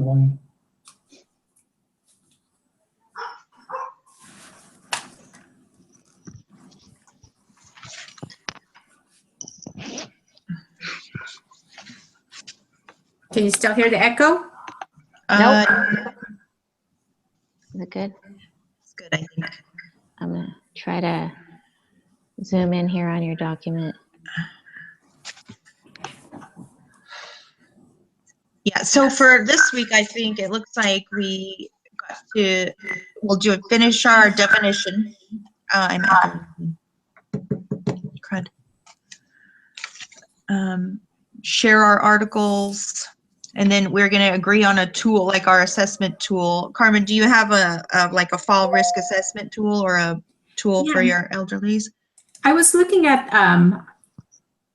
one. Can you still hear the echo? Nope. Is it good? It's good, I think. I'm going to try to zoom in here on your document. Yeah, so for this week, I think it looks like we got to, finish our definition. I'm echoing. Crud. Share our articles, and then we're going to agree on a tool, like our assessment tool. Carmen, do you have like a fall risk assessment tool or a tool for your elderlies? I was looking at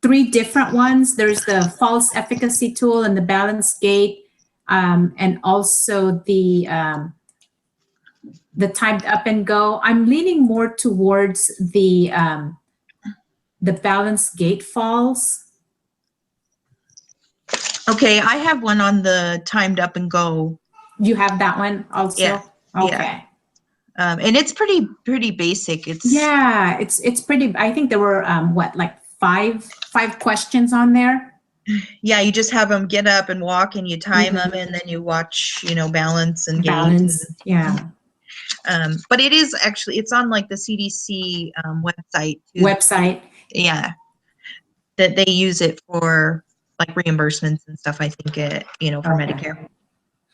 3 different ones. There's the false efficacy tool and the balance gate, and also the timed up and go. I'm leaning more towards the balance gate falls. Okay, I have one on the timed up and go. You have that one also? Yeah. Okay. Yeah. And it's pretty basic. It's pretty. I think there were what, like five questions on there. Yeah, you just have them get up and walk, and you time them, and then you watch, balance and gait. Balance, yeah. But it is actually, it's on like the CDC website. Too. Website. Yeah, that they use it for like reimbursements and stuff. I think for Medicare.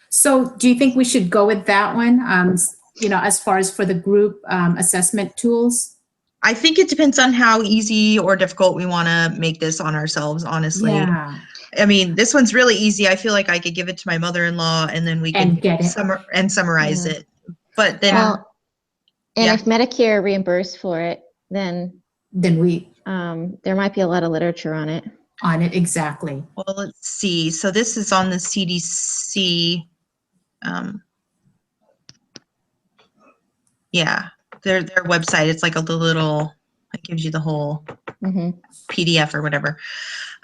So, do you think we should go with that one? As far as for the group assessment tools. I think it depends on how easy or difficult we want to make this on ourselves, honestly. Yeah. I mean, this one's really easy. I feel like I could give it to my mother-in-law, and then we can summarize it. But then, if Medicare reimbursed for it, then we there might be a lot of literature on it. Exactly. Well, let's see. So this is on the CDC. Yeah, their website. It's like a little. It gives you the whole PDF or whatever.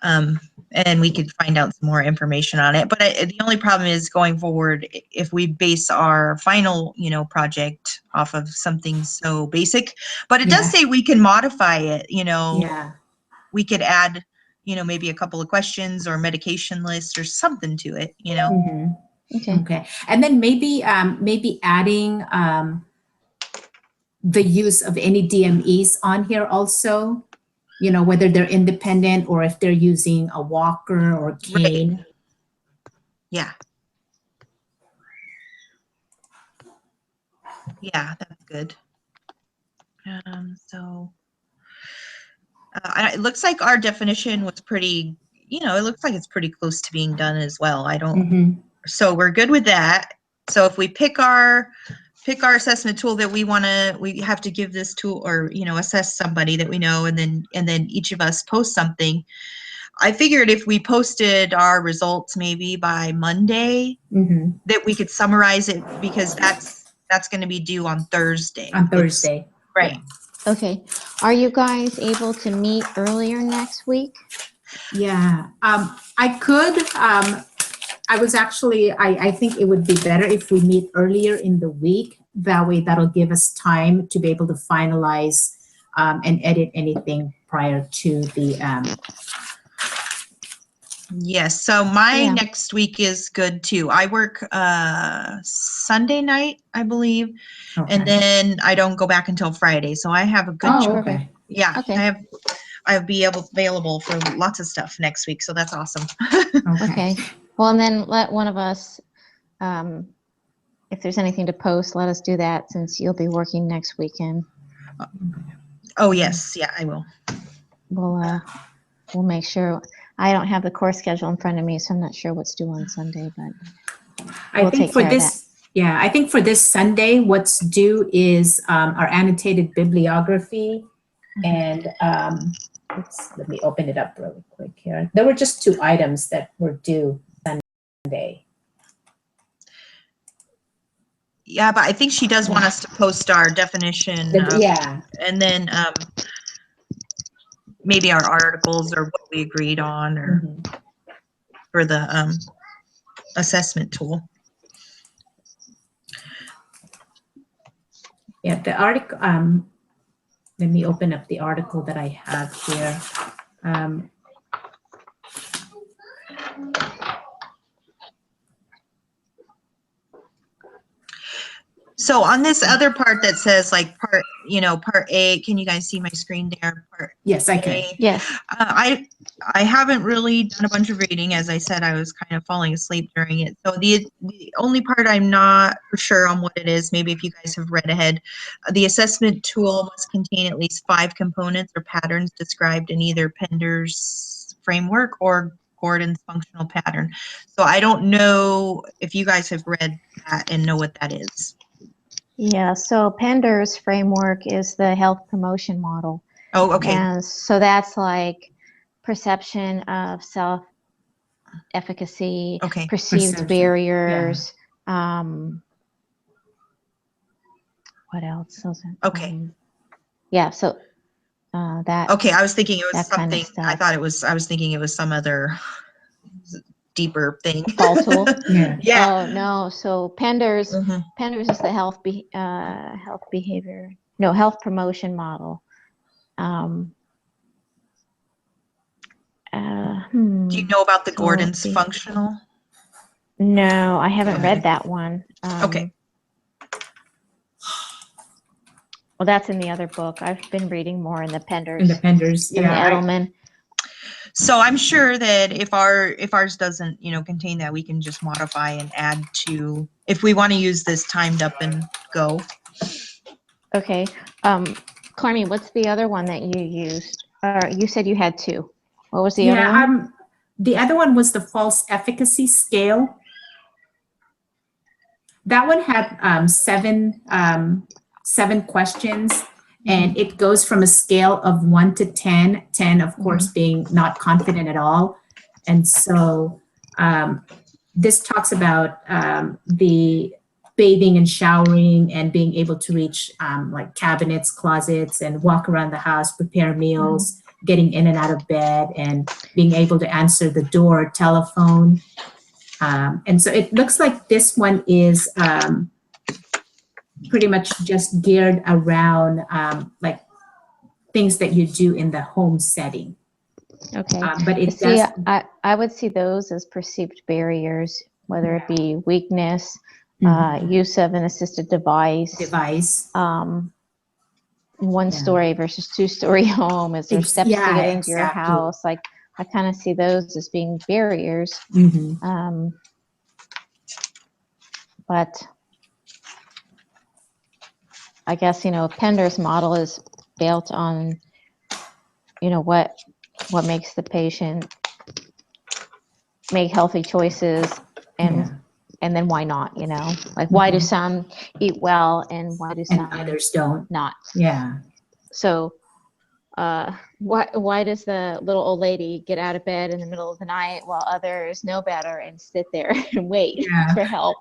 And we could find out some more information on it. But the only problem is going forward, if we base our final, project off of something so basic, but it does say we can modify it, we could add, maybe a couple of questions or medication lists or something to it, Okay. And then maybe adding the use of any DMEs on here also. Whether they're independent or if they're using a walker or cane. Right. Yeah. Yeah, that's good. It looks like our definition was pretty, it looks like it's pretty close to being done as well. So we're good with that. So if we pick our assessment tool that we have to give this tool or, assess somebody that we know, and then each of us post something. I figured if we posted our results maybe by Monday, that we could summarize it, because that's going to be due on Thursday. Right. Okay. Are you guys able to meet earlier next week? Yeah. I could. I think it would be better if we meet earlier in the week. That way, that'll give us time to be able to finalize and edit anything prior to the. Yes. So my next week is good too. I work Sunday night, I believe, and then I don't go back until Friday. So I have a good. Okay. Yeah. Okay. I'll be available for lots of stuff next week. So that's awesome. Okay. Well, and then let one of us, if there's anything to post, let us do that, since you'll be working next weekend. Oh, yes. Yeah, I will. We'll make sure. I don't have the course schedule in front of me, so I'm not sure what's due on Sunday, but I think for this Sunday, what's due is our annotated bibliography. And let me open it up really quick here. There were just 2 items that were due Sunday. Yeah, but I think she does want us to post our definition. And then maybe our articles or what we agreed on, or for the assessment tool. Yeah, the article, let me open up the article that I have here. So on this other part that says like part A, can you guys see my screen there? Part Yes, I can. A. Yes. I haven't really done a bunch of reading. As I said, I was kind of falling asleep during it. So the only part I'm not sure on what it is, maybe if you guys have read ahead, the assessment tool must contain at least 5 components or patterns described in either Pender's framework or Gordon's functional pattern. So I don't know if you guys have read that and know what that is. Yeah, so Pender's framework is the health promotion model. Oh, okay. And so that's like perception of self-efficacy, Okay. perceived Perception, barriers. What else? Okay. Yeah, so that. Okay, I was thinking it was that kind of something, I stuff. thought it was, I was thinking it was some other deeper thing. Fall tool. Yeah. Yeah. Oh no, so Pender's Mhm. Pender's is the health promotion model. Do you know about the So Gordon's let's see. functional? No, I haven't Yeah. read that one. Okay. Well, that's in the other book. I've been reading more in the Pender's, Independence. in the Yeah. Edelman. So I'm sure that if ours doesn't, contain that, we can just modify and add to, if we want to use this timed up and go. Okay. Carmi, what's the other one that you used? You said you had 2. What was the other one? The other one was the false efficacy scale. That one had 7 questions, and it goes from a scale of 1 to 10, 10 of course being not confident at all. And so this talks about the bathing and showering and being able to reach like cabinets, closets, and walk around the house, prepare meals, getting in and out of bed, and being able to answer the door, telephone. And so it looks like this one is pretty much just geared around like things that you do in the home setting. Okay. But it See, does. I would see those as perceived barriers, whether it be weakness, use of an assisted device. One-story versus 2-story home. Is there steps to get into your house? Like, I kind of see those as being barriers. But I guess, Pender's model is built on, what makes the patient make healthy choices, and then why not, like why do some eat well and why do some others don't? Not. Yeah. So why does the little old lady get out of bed in the middle of the night while others know better and sit there and wait for help,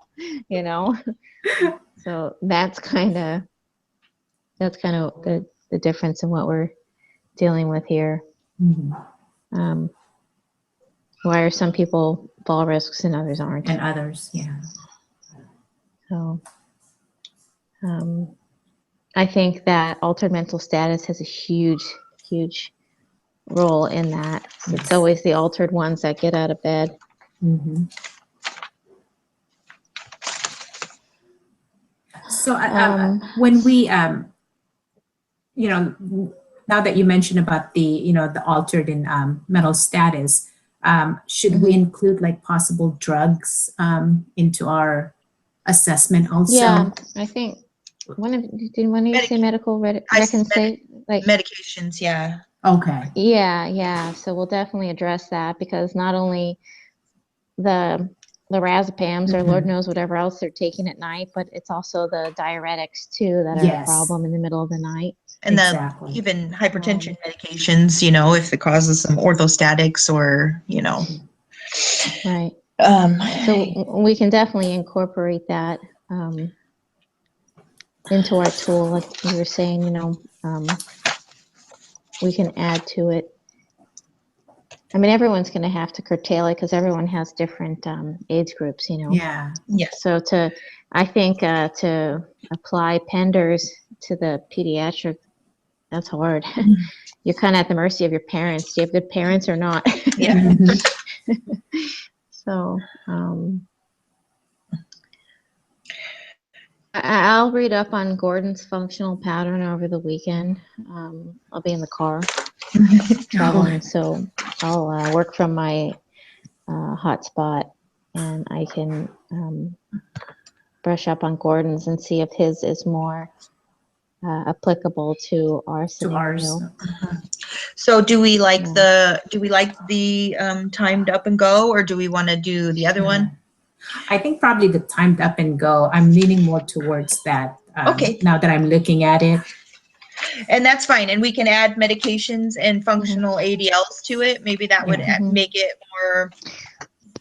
So that's kind of the difference in what we're dealing with here. Why are some people fall risks and others aren't? And others, yeah. So I think that altered mental status has a huge role in that. So it's always the altered ones that get out of bed. So when we, now that you mentioned about the, the altered in mental status, should we include like possible drugs into our assessment also? Yeah, I think when you say medical reconciliation, like medications, yeah. Okay. Yeah. So we'll definitely address that, because not only the lorazepams or Lord knows whatever else they're taking at night, but it's also the diuretics too that are a problem in the middle of the night. And even hypertension medications, if it causes some orthostatics or, Right. So we can definitely incorporate that into our tool, like you were saying, we can add to it. I mean, everyone's going to have to curtail it because everyone has different age groups, Yeah. So I think to apply Pender's to the pediatric, that's hard. You're kind of at the mercy of your parents. Do you have good parents or not? Yeah. So I'll read up on Gordon's functional pattern over the weekend. I'll be in the car traveling, so I'll work from my hotspot, and I can brush up on Gordon's and see if his is more applicable to our To ours. scenario. So do we like Yeah. the timed up and go, or do we want to do the other one? I think probably the timed up and go. I'm leaning more towards that. Okay. Now that I'm looking at it. And that's fine. And we can add medications and functional ADLs to it. Maybe that would Yeah. Mhm. make it more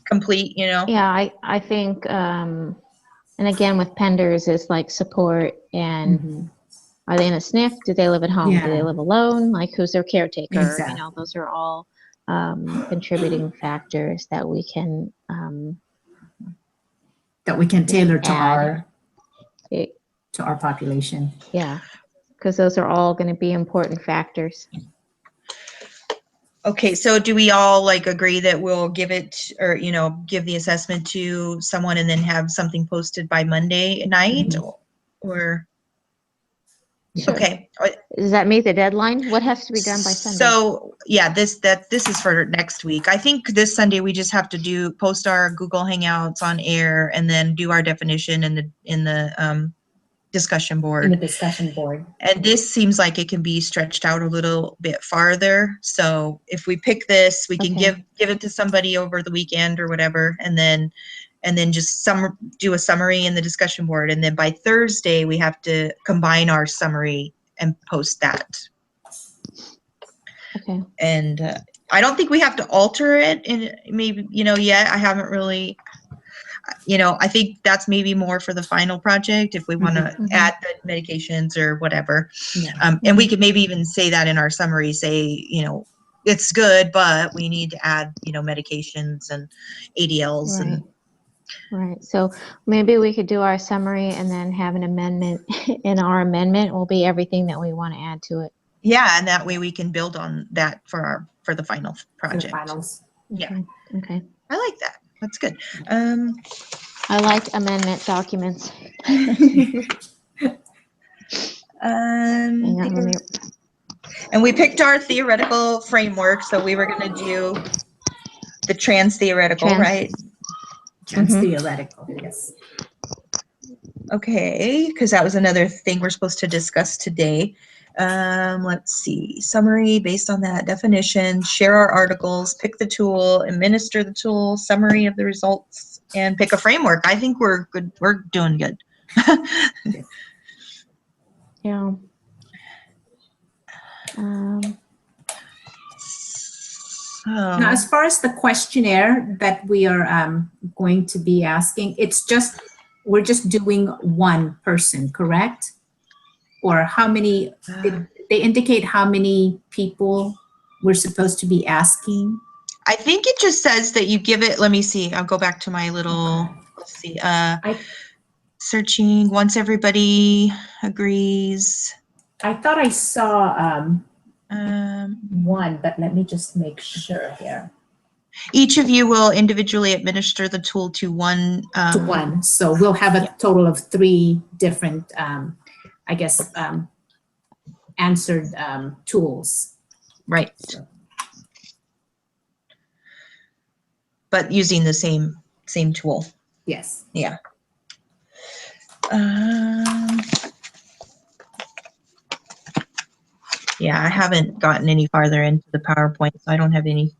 complete, you know? Yeah, I think, and again with penders, is like support and Mhm. are they in a SNF? Do they live at home? Do they Yeah. live alone? Like, who's their caretaker? Exactly. You know, those are all contributing factors that we can That we can tailor to add. our population. Yeah, because those are all going to be important factors. Okay, so do we all like agree that we'll give it, or, you know, give the assessment to someone and then have something posted by Monday night? Or, Sure. okay. Does that meet the deadline? What has to be done by Sunday? So yeah, this is for next week. I think this Sunday we just have to post our Google Hangouts on air and then do our definition in the discussion board. In the discussion board. And this seems like it can be stretched out a little bit farther. So if we pick this, we can Okay. give it to somebody over the weekend or whatever, and then just do a summary in the discussion board. And then by Thursday, we have to combine our summary and post that. Okay. And I don't think we have to alter it in maybe, you know, yet. I haven't really, you know, I think that's maybe more for the final project if we want to Mhm. add the medications or whatever. Yeah. And we could maybe even say that in our summary, say, you know, it's good, but we need to add, you know, medications and ADLs. Right. And Right. So maybe we could do our summary and then have an amendment. In our amendment will be everything that we want to add to it. yeah, and that way we can build on that for the final For the project. finals. Yeah. Okay. I like that. That's good. I like amendment documents. Hang on, let me. And we picked our theoretical framework, so we were going to do the trans theoretical, right? Trans Mhm. theoretical, yes. Okay, because that was another thing we're supposed to discuss today. Let's see, summary based on that definition, share our articles, pick the tool, administer the tool, summary of the results, and pick a framework. I think we're good. We're doing good. Yeah. Now, as far as the questionnaire that we are going to be asking, we're just doing one person, correct? Or how many, did they indicate how many people we're supposed to be asking? I think it just says that you give it, let me see, I'll go back to my little, let's see, searching once everybody agrees. I thought I saw one, but let me just make sure here. Each of you will individually administer the tool to one. To one, so we'll have a total of 3 different, I guess, answered tools. Right. But using the same tool. Yes. Yeah. Yeah, I haven't gotten any farther into the PowerPoint, so I don't have anything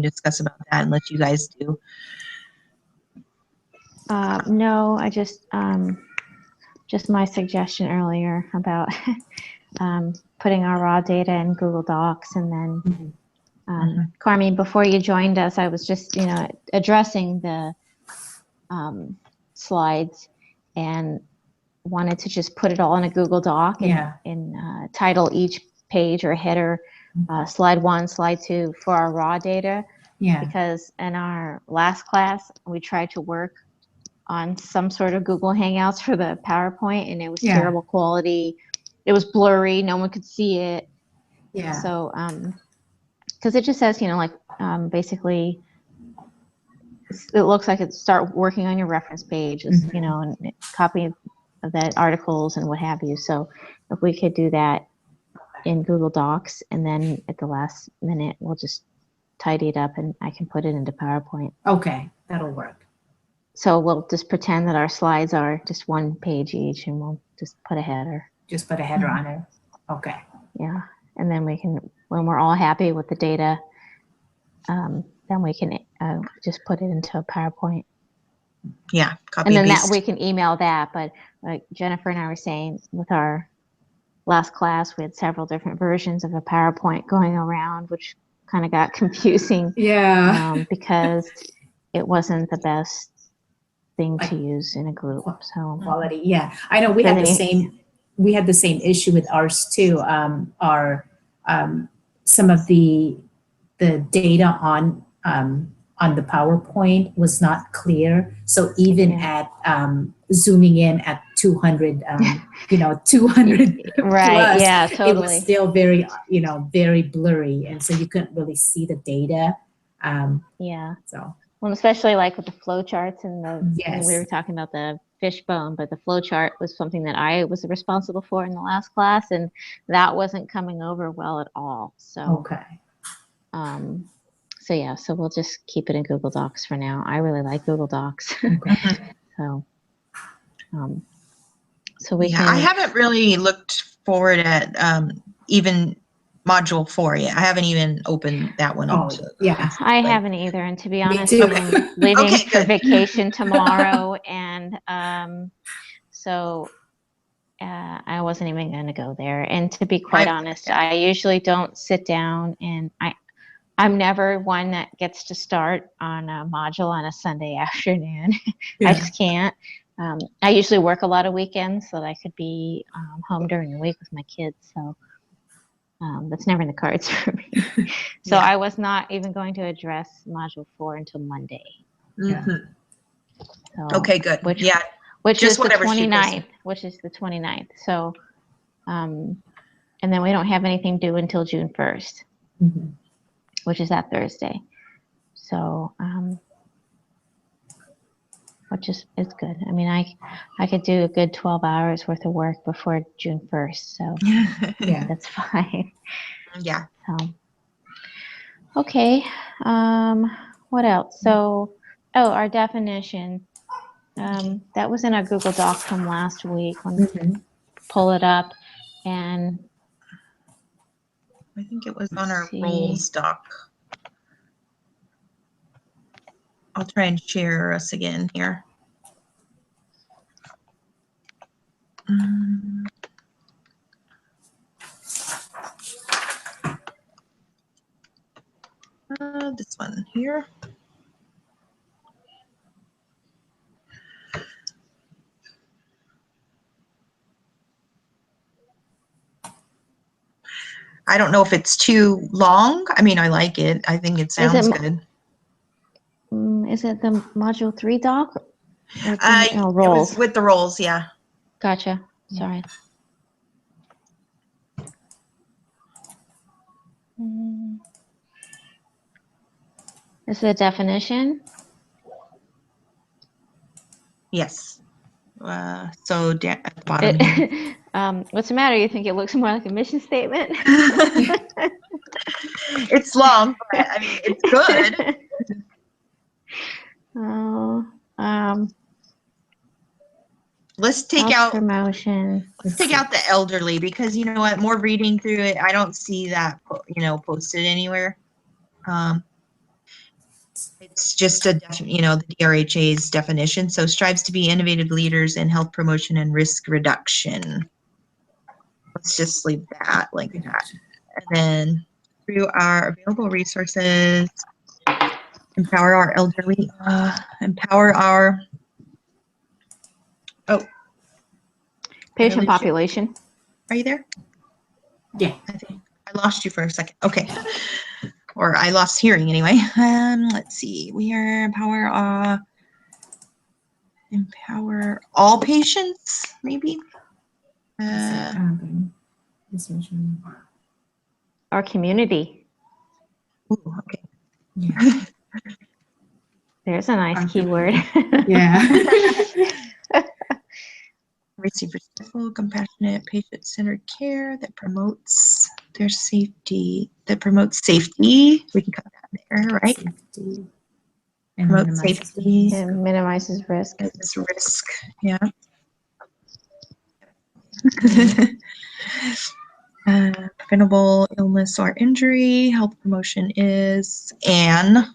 to discuss about that unless you guys do. No, I just my suggestion earlier about putting our raw data in Google Docs, and then Carmi, before you joined us, I was just, you know, addressing the slides and wanted to just put it all in a Google Doc and title each page or header slide 1, slide 2 for our raw data. Yeah. Because in our last class, we tried to work on some sort of Google Hangouts for the PowerPoint, and it was Yeah. terrible quality. It was blurry. No one could see it. Yeah. So, because it just says, like, basically, it looks like it's start working on your reference page, and copy of that articles and what have you. So, if we could do that in Google Docs, and then at the last minute, we'll just tidy it up and I can put it into PowerPoint. Okay, that'll work. So we'll just pretend that our slides are just one page each, and we'll just put a header. Just put a header on it. Okay. Yeah, and then we can, when we're all happy with the data, then we can just put it into a PowerPoint. Yeah, copy And then and that paste. we can email that. But like Jennifer and I were saying, with our last class, we had several different versions of a PowerPoint going around, which kind of got confusing Yeah. because it wasn't the best thing to use in a group. So Quality. Yeah, I know we had the same. We had the same issue with ours too. Some of the data on the PowerPoint was not clear. So even at zooming in at 200, 200 right, plus, yeah, it totally. was still very, very blurry, and so you couldn't really see the data. Yeah. So. Well, especially like with the flow charts and Yes. we were talking about the fishbone, but the flow chart was something that I was responsible for in the last class, and that wasn't coming over well at all. So, Okay. So we'll just keep it in Google Docs for now. I really like Google Docs. Okay. So we Yeah, can. I haven't really looked forward at even module 4 yet. I haven't even opened that one up. Oh, yeah. I haven't either, and to be honest, too. I'm leaving Okay, for good. vacation tomorrow, and so I wasn't even going to go there. And to be quite honest, I usually don't sit down, and I'm never one that gets to start on a module on a Sunday afternoon. Yeah. I just can't. I usually work a lot of weekends so that I could be home during the week with my kids. So that's never in the cards for me. So Yeah. I was not even going to address module 4 until Monday. Mhm. So, Okay, good. Which just is the whatever she 29th. Which is the 29th. So, and then we don't have anything due until June 1st, Mhm. which is that Thursday. So, which is good. I mean, I could do a good 12 hours worth of work before June 1st. So Yeah. that's fine. Yeah. So, okay. What else? So, our definition. That was in our Google Doc from last week. Let me Mhm. pull it up, and I think it was on our see. roles doc. I'll try and share us again here. This one here. I don't know if it's too long. I mean, I like it. I think it sounds good. Is it the module 3 doc? Or It roles. was with the roles, yeah. Gotcha. Sorry. Is the definition? Yes. So at the bottom here. What's the matter? You think it looks more like a mission statement? It's long, but I mean, it's good. Oh, Let's take out promotion. Let's take out the elderly, because you know what? More reading through it, I don't see that posted anywhere. It's just the DRHA's definition. So strives to be innovative leaders in health promotion and risk reduction. Let's just leave that like that. And then through our available resources, empower our elderly, empower our Patient population. Are you there? Yeah. I think I lost you for a second. Okay. Or I lost hearing anyway. Let's see. We are empower Empower all patients, maybe? Our community. Ooh, okay. Yeah. There's a nice keyword. Yeah. Receive respectful, compassionate, patient-centered care that promotes their safety, that promotes safety. We can cut that there, right? Safety. And Promote minimizes safety. risk. And minimizes risk. This risk, yeah. Preventable illness or injury. Health promotion is an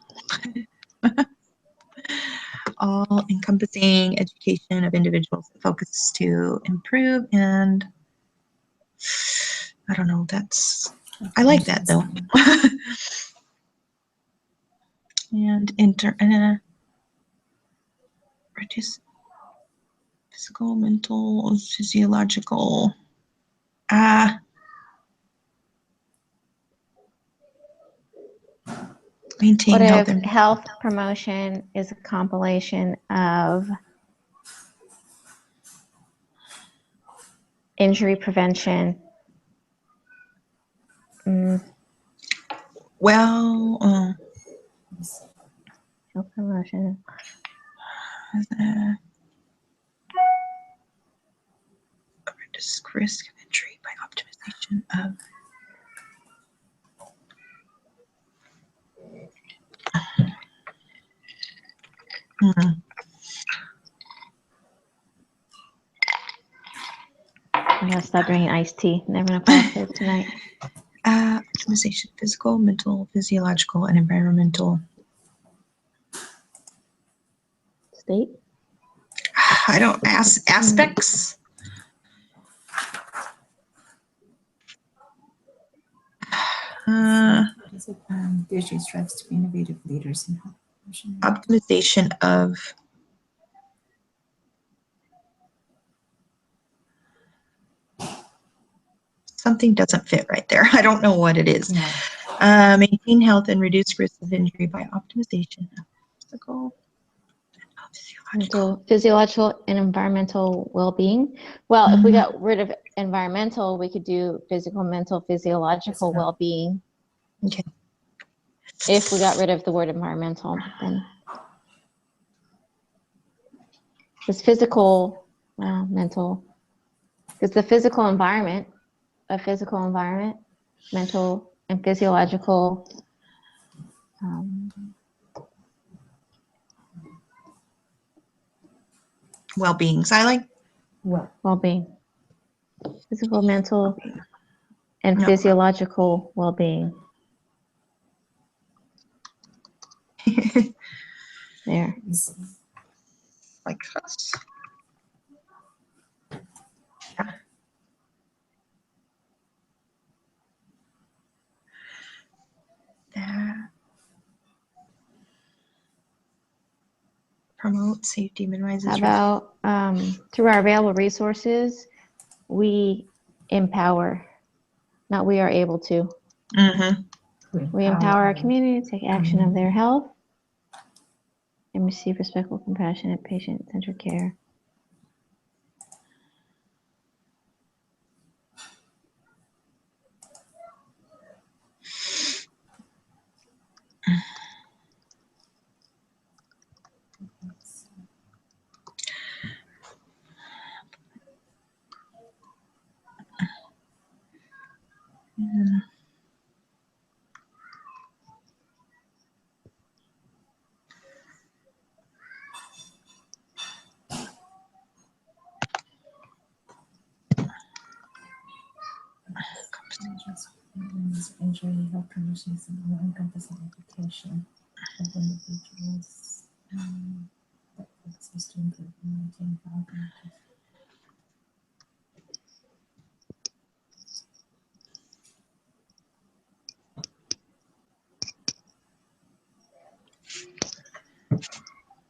all-encompassing education of individuals that focuses to improve and I don't know, I like that though. And reduce physical, mental, physiological. Maintain What health if and health promotion is a compilation of injury prevention? well, Health promotion. Reduce risk of injury by optimization of I gotta stop drinking iced tea. Never gonna fall asleep tonight. optimization, physical, mental, physiological, and environmental. State? I don't aspects. DHA strives to be innovative leaders in health promotion. Optimization of something doesn't fit right there. I don't know what it is. No. Maintain health and reduce risk of injury by optimization of physical, Mental, physiological, and environmental well-being. Well, if we got rid of environmental, we could do physical, mental, physiological well-being. Okay. If we got rid of the word environmental, then because physical, well, mental, because the physical environment, mental and physiological. Well-being. So I like Well-being. Physical, mental, and No. physiological well-being. There. like this. That. Promote safety, minimizes How risk. about through our available resources, we empower, not we are able to. We empower our community to take action of their health and receive respectful, compassionate, patient-centered care. Injury, health promotions, and all-encompassing education of individuals that focuses to improve and maintain health.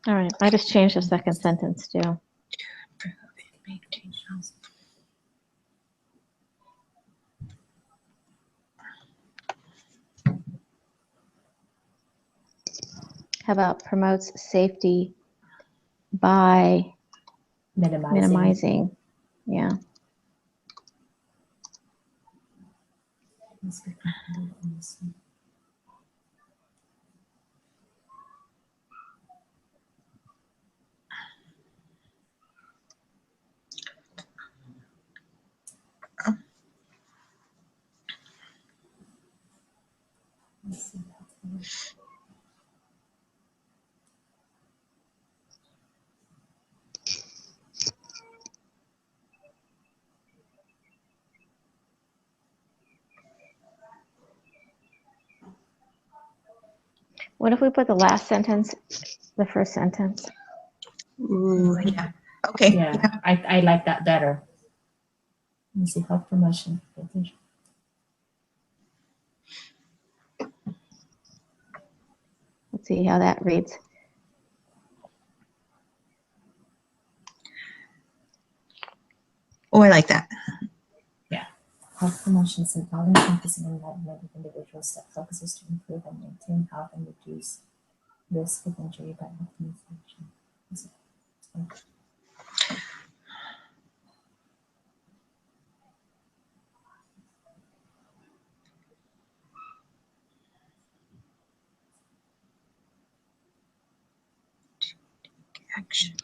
All right, I just changed the second sentence too. How about promotes safety by minimizing. Yeah. What if we put the last sentence, the first sentence? Ooh, yeah. Okay. Yeah, I like that better. Let me see, health promotion. Let's see how that reads. Oh, I like that. Health promotion is an all-encompassing environment of individuals that focuses to improve and maintain health and reduce risk of injury by optimization. Action.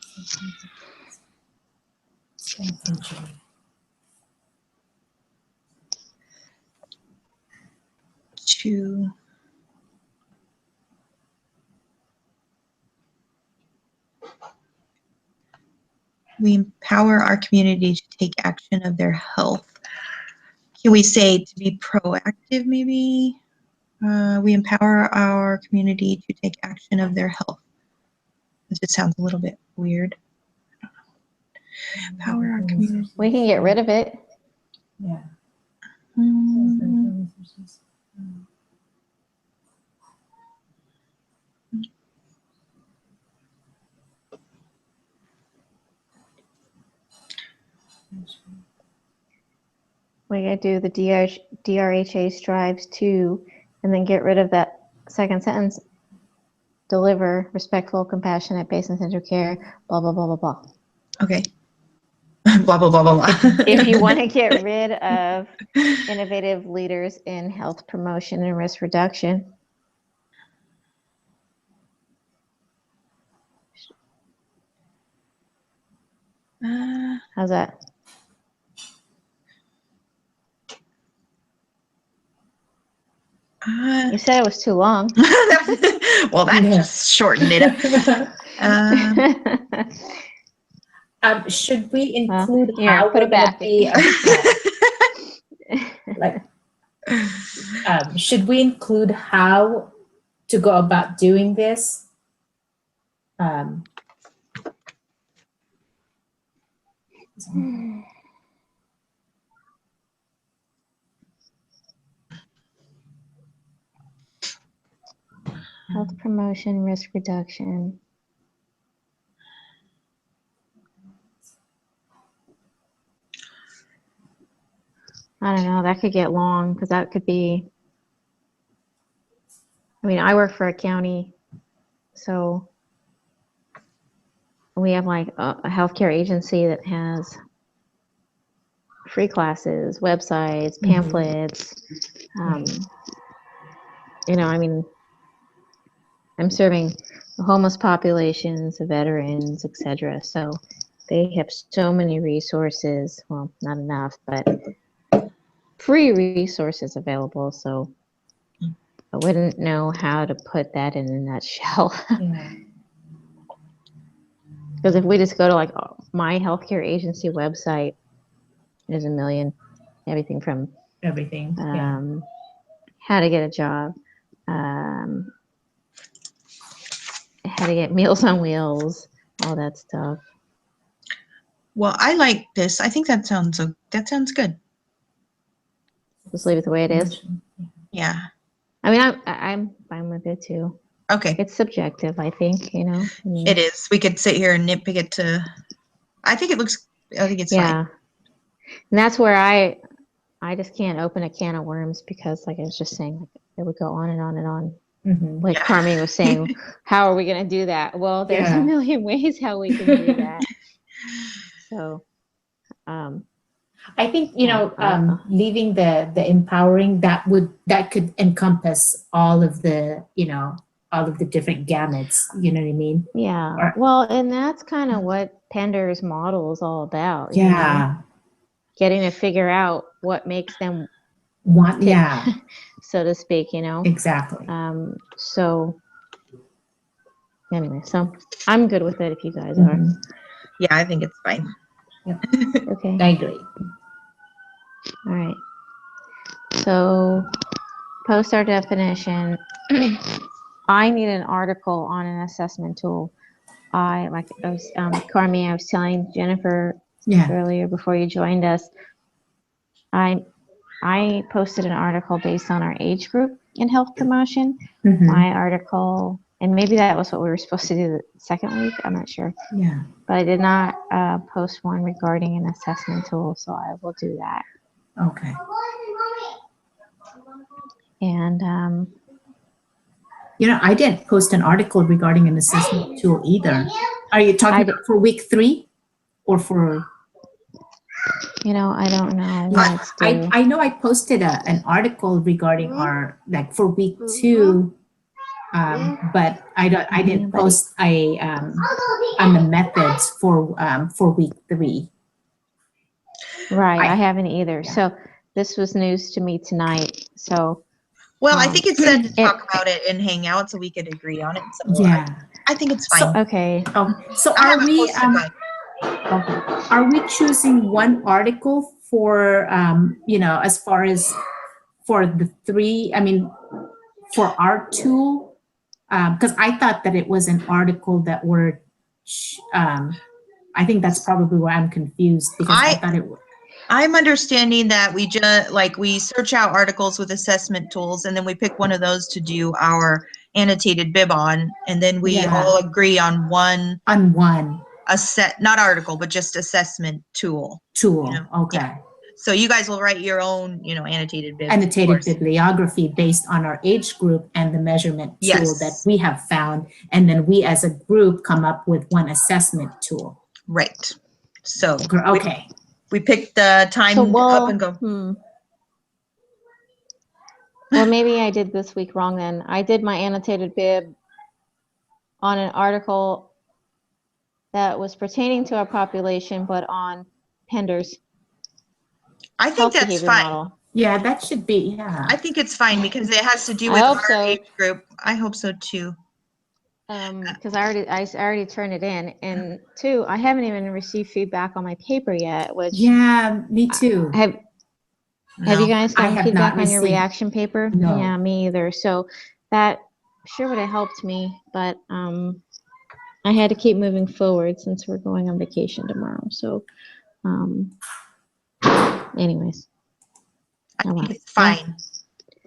Injury. To we empower our community to take action of their health. Can we say to be proactive, maybe? We empower our community to take action of their health. This just sounds a little bit weird. Empower our community. We can get rid of it. Yeah. Mm, We gotta do the DRHA strives to, and then get rid of that second sentence. Deliver respectful, compassionate, patient-centered care, blah, blah, blah, blah, blah. okay. Blah, blah, blah, blah, blah. If you want to get rid of innovative leaders in health promotion and risk reduction. How's that? You said it was too long. Well, that just shortened it up. Should we Well, include here, how put we're it gonna back. be like? Should we include how to go about doing this? Health promotion, risk reduction. I don't know, that could get long because that could be, I mean, I work for a county, so we have like a healthcare agency that has free classes, websites, pamphlets. You know, I mean, I'm serving the homeless populations, the veterans, etc. So they have so many resources. Well, not enough, but free resources available. So I wouldn't know how to put that in a nutshell. Because if we just go to like my healthcare agency website, there's a million, everything from Everything. how to get a job, how to get Meals on Wheels, all that stuff. Well, I like this. I think that sounds good. Just leave it the way it is. Yeah. I mean, I'm fine with it too. Okay. It's subjective, I think, you know. I mean, It is. We could sit here and nitpick it to. I think it's yeah. fine. And that's where I just can't open a can of worms because, like I was just saying, like, it would go on and on and on. Like Yeah. Carmi was saying, how are we going to do that? Well, there's a million ways how we can do that. So, I think, Yeah, leaving the empowering, that could encompass all of the, all of the different gamuts, you know what I mean? yeah. Or- Well, and that's kind of what Pender's model is all about. Yeah. Getting to figure out what makes them tick, Yeah, so to speak, exactly. So anyway, so I'm good with it if you guys are. Mhm. Yeah, I think it's fine. Okay. I agree. All right. So post our definition. I need an article on an assessment tool. Carmi, I was telling Jennifer Yeah. earlier before you joined us, I posted an article based on our age group in health promotion. Mhm. My article, and maybe that was what we were supposed to do the second week, I'm not sure. Yeah. But I did not post one regarding an assessment tool, so I will do that. Okay. And I didn't post an article regarding an assessment tool either. Are you talking about for week 3 or for? I don't know Yeah, when it's due. I know I posted an article regarding our, like, for week 2, but I didn't post on the methods for week 3. Right, I I- haven't either. yeah. So this was news to me tonight. So Well, I think it's said to it- talk about it and hang out so we could agree on it. So Yeah. I think it's So- fine. okay, So I are haven't we posted mine. okay. Are we choosing one article for as far as for the 3? I mean, for our tool, because I thought that it was an article that were. I think that's probably where I'm confused because I thought it was. I'm understanding that we search out articles with assessment tools and then we pick one of those to do our annotated bib on, and then we Yeah. all agree on one On one not article, but just assessment tool. tool. Yeah. Okay. So you guys will write your own, annotated bibs. of Annotated course. bibliography based on our age group and the measurement tool Yes. that we have found. And then we as a group come up with one assessment tool. Right. So Okay. we pick the time up and go. Well, maybe I did this week wrong then. I did my annotated bib on an article that was pertaining to our population, but on Pender's I think health that's behavior fine. model. Yeah, that should be, yeah. I think it's fine because it has to do I with hope our so. age group. I hope so too. Because I already turned it in, and 2, I haven't even received feedback on my paper yet. Which Yeah, me too. have No. you guys I gotten have feedback not on your received- reaction paper? No. Yeah, me either. So that sure would have helped me, but I had to keep moving forward since we're going on vacation tomorrow. So, anyways, I Oh, think well. it's fine.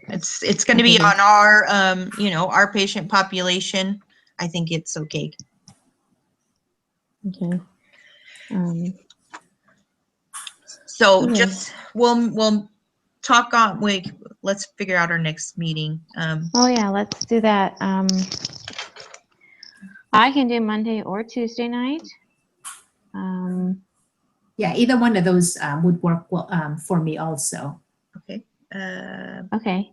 It's going to be Okay. on our our patient population. I think it's okay. okay. So Okay. just we'll talk on let's figure out our next meeting. Oh yeah, let's do that. I can do Monday or Tuesday night. Yeah, either one of those would work well for me also. Okay. Okay.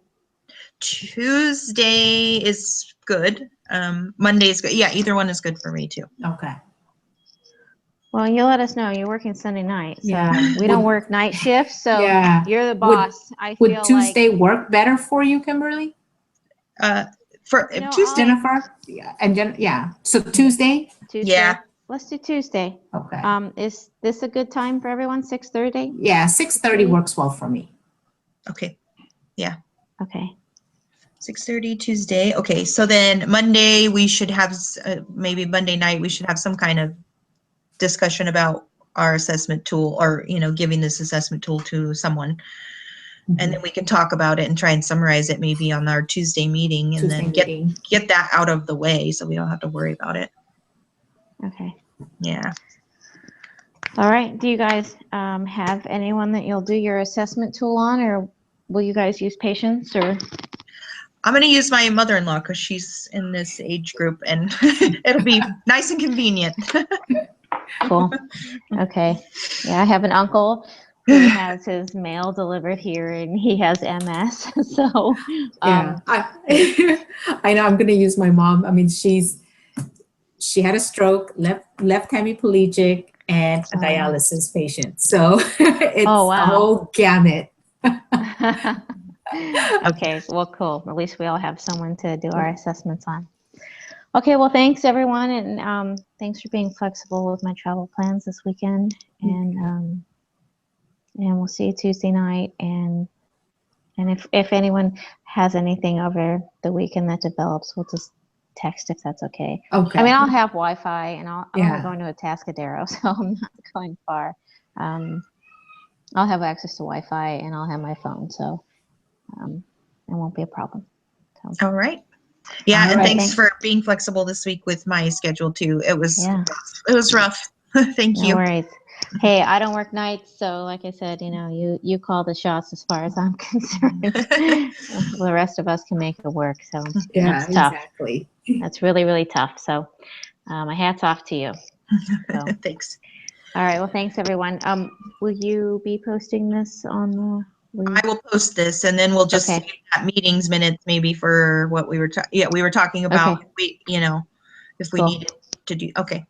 Tuesday is good. Monday is good. Yeah, either one is good for me too. Okay. Well, you let us know. You're working Sunday night, so Yeah. we don't work night shifts. So Yeah. you're the boss. I feel Would Tuesday work better for you, Kimberly? For You know, Tuesday. Jennifer? Yeah. And so Tuesday? like Tuesday. Yeah. Let's do Tuesday. Okay. Is this a good time for everyone? 6:30? Yeah, 6:30 works well for me. Okay. Okay. 6:30 Tuesday. Okay, so then Monday we should have maybe Monday night we should have some kind of discussion about our assessment tool, or giving this assessment tool to someone, and then we can talk about it and try and summarize it maybe on our Tuesday meeting, and then get that out of the way so we don't have to worry about it. Okay. Yeah. All right. Do you guys have anyone that you'll do your assessment tool on, or will you guys use patients, or? I'm going to use my mother-in-law because she's in this age group and it'll be nice and convenient. Cool. Okay. Yeah, I have an uncle who has his mail delivered here, and he has MS. So, Yeah, I know I'm going to use my mom. I mean, she had a stroke, left hemiplegic, and a Oh, wow. dialysis patient. So it's Oh, a wow. whole gamut. Okay, well, cool. At least we all have someone to do our assessments on. Okay, well, thanks everyone, and thanks for being flexible with my travel plans this weekend. And we'll see you Tuesday night. And if anyone has anything over the weekend that develops, we'll just text if that's okay. Okay. I mean, I'll have Wi-Fi, and I'm Yeah. only going to Atascadero, so I'm not going far. I'll have access to Wi-Fi, and I'll have my phone, so it won't be a problem. So, All right. Yeah, All and right, thanks for being flexible this week with my schedule too. It was rough. Thank no you. worries. Hey, I don't work nights, so like I said, you call the shots as far as I'm concerned. The rest of us can make it work. So Yeah, that's tough. exactly. That's really, really tough. So my hat's off to you. So, Thanks. all right. Well, thanks everyone. Will you be posting this on the? I will post this, and then we'll just Okay. save that meetings minutes maybe for what we were we were talking about. Okay. If we Cool. needed to do. Okay.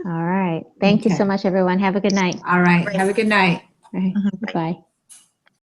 All right. Thank you so Okay. much, everyone. Have a good night. All right. Right. Have a good night. All right. Bye. Bye.